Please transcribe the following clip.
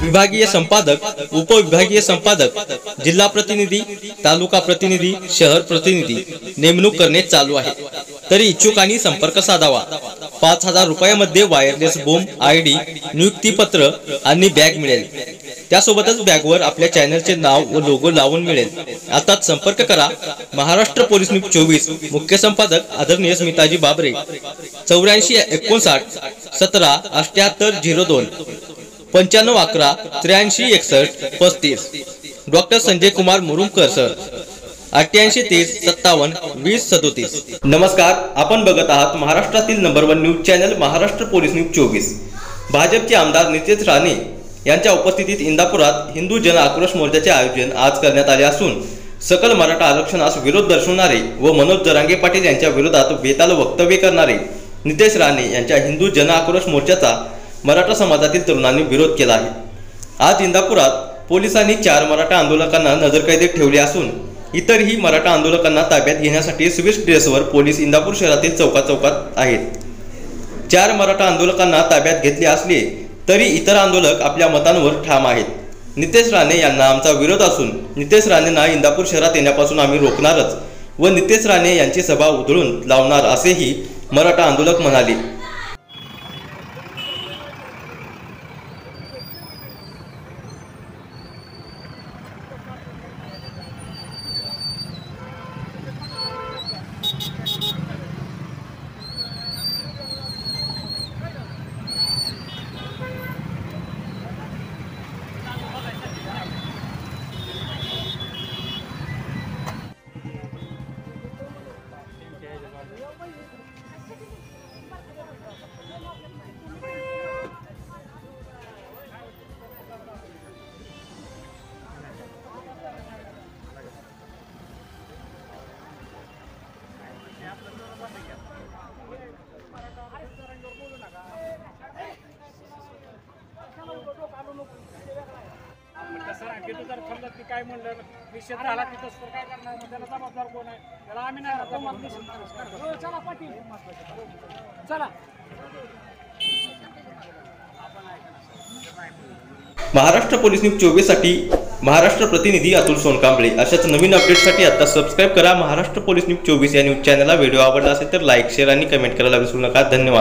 विभागीय संपादक, उपविभागीय संपादक, जिल्हा प्रतिनिधी, तालुका प्रतिनिधी, शहर प्रतिनिधी नेमणूक करणे चालू आहे। तरी इच्छुकांनी संपर्क साधावा। 5000 रुपयामध्ये वायरलेस बोम, आयडी, नियुक्तीपत्र आणि बॅग मिळेल। त्यासोबतच बॅगवर आपल्या चॅनलचे नाव व लोगो लावून मिळेल। आताच संपर्क करा। महाराष्ट्र पोलीस न्यूज 24 मुख्य संपादक आदरणीय स्मिताजी बाबरे 84 59 17 78 02 95 11 83 61 35 डॉक्टर संजय कुमार मुरुमकर सर 88 30 57 20 37। नमस्कार, आपण बघत आहात महाराष्ट्रातील number 1 news channel Maharashtra police news 24। भाजपचे आमदार नितेश राणे यांच्या उपस्थितीत इंदापुरात हिंदू जन आक्रोश मोर्चाचे आयोजन आज करण्यात आले असून सकल मराठा आरक्षणास विरोध दर्शवणारे व मनोज जरांगे पाटील यांच्या विरोधात बेताल वक्तव्य करणारे नितेश राणे यांच्या हिंदू जन आक्रोश मोर्चाचा मराठा समाजातील तरुणांनी विरोध केला आहे। आज इंदापुरात पोलिसांनी 4 मराठा आंदोलकांना नजरकैदेत ठेवले असून इतरही मराठा आंदोलकांना ताब्यात घेण्यासाठी स्विफ्ट ड्रेसवर पोलीस इंदापूर शहरातील चौकात आहेत। 4 मराठा आंदोलकांना ताब्यात घेतले असले तरी इतर आंदोलक आपल्या मतांवर ठाम आहेत। नितेश राणे यांना आमचा विरोध असून नितेश राणेंना इंदापूर शहरात येण्यापासून आम्ही रोखणारच व नितेश राणे यांची सभा उधळून लावणार असेही मराठा आंदोलक म्हणाले। काय म्हणलं निषेध झाला की तसं काय करणार, त्याला जबाबदार कोण आहे? त्याला आम्ही नाही। चला पाटील, चला। महाराष्ट्र पोलीस न्यूज 24 साठी महाराष्ट्र प्रतिनिधी अतुल सोनकांबळे। अशाच नवीन अपडेट्ससाठी आता सबस्क्राइब करा महाराष्ट्र पोलीस न्यूज 24 या न्यूज चॅनलला। व्हिडिओ आवडला असेल तर लाईक, शेअर आणि कमेंट करायला विसरू नका। धन्यवाद।